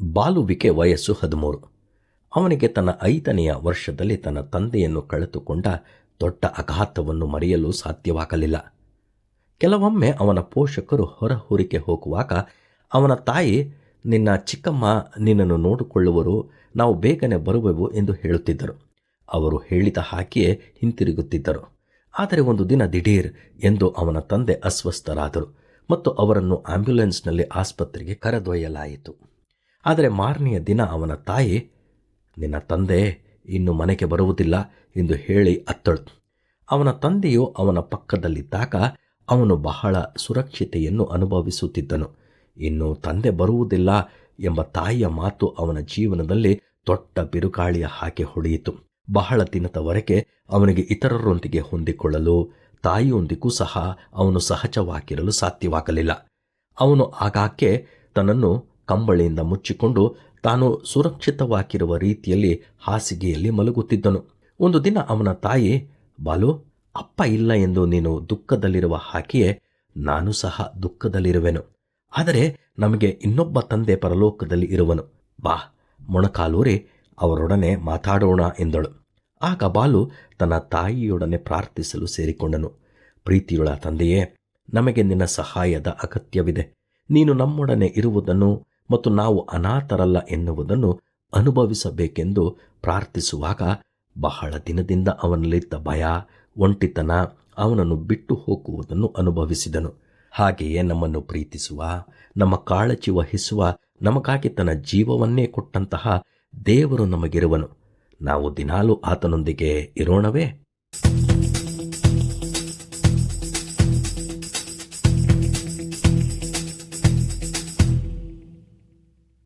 ಬಾಲುವಿಗೆ ವಯಸ್ಸು 13. ಅವನಿಗೆ ತನ್ನ 5ನೆಯ ವರ್ಷದಲ್ಲಿ ತನ್ನ ತಂದೆಯನ್ನು ಕಳೆದುಕೊಂಡ ದೊಡ್ಡ ಆಘಾತವನ್ನು ಮರೆಯಲು ಸಾಧ್ಯವಾಗಲಿಲ್ಲ. ಕೆಲವೊಮ್ಮೆ ಅವನ ಪೋಷಕರು ಹೊರಹೂರಿಕೆ ಹೋಗುವಾಗ ಅವನ ತಾಯಿ, ನಿನ್ನ ಚಿಕ್ಕಮ್ಮ ನಿನ್ನನ್ನು ನೋಡಿಕೊಳ್ಳುವರು, ನಾವು ಬೇಗನೆ ಬರುವೆವು ಎಂದು ಹೇಳುತ್ತಿದ್ದರು. ಅವರು ಹೇಳಿದ ಹಾಗೆಯೇ ಹಿಂತಿರುಗುತ್ತಿದ್ದರು. ಆದರೆ ಒಂದು ದಿನ ದಿಢೀರ್ ಎಂದು ಅವನ ತಂದೆ ಅಸ್ವಸ್ಥರಾದರು ಮತ್ತು ಅವರನ್ನು ಆಂಬ್ಯುಲೆನ್ಸ್ನಲ್ಲಿ ಆಸ್ಪತ್ರೆಗೆ ಕರೆದೊಯ್ಯಲಾಯಿತು. ಆದರೆ ಮಾರನೆಯ ದಿನ ಅವನ ತಾಯಿ, ನಿನ್ನ ತಂದೆ ಇನ್ನು ಮನೆಗೆ ಬರುವುದಿಲ್ಲ ಎಂದು ಹೇಳಿ ಅತ್ತಳು. ಅವನ ತಂದೆಯು ಅವನ ಪಕ್ಕದಲ್ಲಿದ್ದಾಗ ಅವನು ಬಹಳ ಸುರಕ್ಷತೆಯನ್ನು ಅನುಭವಿಸುತ್ತಿದ್ದನು. ಇನ್ನು ತಂದೆ ಬರುವುದಿಲ್ಲ ಎಂಬ ತಾಯಿಯ ಮಾತು ಅವನ ಜೀವನದಲ್ಲಿ ದೊಡ್ಡ ಬಿರುಗಾಳಿಯ ಹಾಗೆ ಹೊಡೆಯಿತು. ಬಹಳ ದಿನದವರೆಗೆ ಅವನಿಗೆ ಇತರರೊಂದಿಗೆ ಹೊಂದಿಕೊಳ್ಳಲು, ತಾಯಿಯೊಂದಿಗೂ ಸಹ ಅವನು ಸಹಜವಾಗಿರಲು ಸಾಧ್ಯವಾಗಲಿಲ್ಲ. ಅವನು ಆಗಾಗ್ಗೆ ತನ್ನನ್ನು ಕಂಬಳಿಯಿಂದ ಮುಚ್ಚಿಕೊಂಡು ತಾನು ಸುರಕ್ಷಿತವಾಗಿರುವ ರೀತಿಯಲ್ಲಿ ಹಾಸಿಗೆಯಲ್ಲಿ ಮಲಗುತ್ತಿದ್ದನು. ಒಂದು ದಿನ ಅವನ ತಾಯಿ, ಬಾಲು, ಅಪ್ಪ ಇಲ್ಲ ಎಂದು ನೀನು ದುಃಖದಲ್ಲಿರುವ ಹಾಗೆಯೇ ನಾನು ಸಹ ದುಃಖದಲ್ಲಿರುವೆನು. ಆದರೆ ನಮಗೆ ಇನ್ನೊಬ್ಬ ತಂದೆ ಪರಲೋಕದಲ್ಲಿ ಇರುವನು. ಬಾ, ಮೊಣಕಾಲೂರಿ ಅವರೊಡನೆ ಮಾತಾಡೋಣ ಎಂದಳು. ಆಗ ಬಾಲು ತನ್ನ ತಾಯಿಯೊಡನೆ ಪ್ರಾರ್ಥಿಸಲು ಸೇರಿಕೊಂಡನು. ಪ್ರೀತಿಯುಳ್ಳ ತಂದೆಯೇ, ನಮಗೆ ನಿನ್ನ ಸಹಾಯದ ಅಗತ್ಯವಿದೆ. ನೀನು ನಮ್ಮೊಡನೆ ಇರುವುದನ್ನು ಮತ್ತು ನಾವು ಅನಾಥರಲ್ಲ ಎನ್ನುವುದನ್ನು ಅನುಭವಿಸಬೇಕೆಂದು ಪ್ರಾರ್ಥಿಸುವಾಗ ಬಹಳ ದಿನದಿಂದ ಅವನಲ್ಲಿದ್ದ ಭಯ, ಒಂಟಿತನ ಅವನನ್ನು ಬಿಟ್ಟು ಹೋಗುವುದನ್ನು ಅನುಭವಿಸಿದನು. ಹಾಗೆಯೇ ನಮ್ಮನ್ನು ಪ್ರೀತಿಸುವ, ನಮ್ಮ ಕಾಳಜಿ ವಹಿಸುವ, ನಮಗಾಗಿ ತನ್ನ ಜೀವವನ್ನೇ ಕೊಟ್ಟಂತಹ ದೇವರು ನಮಗಿರುವನು. ನಾವು ದಿನಾಲೂ ಆತನೊಂದಿಗೆ ಇರೋಣವೇ?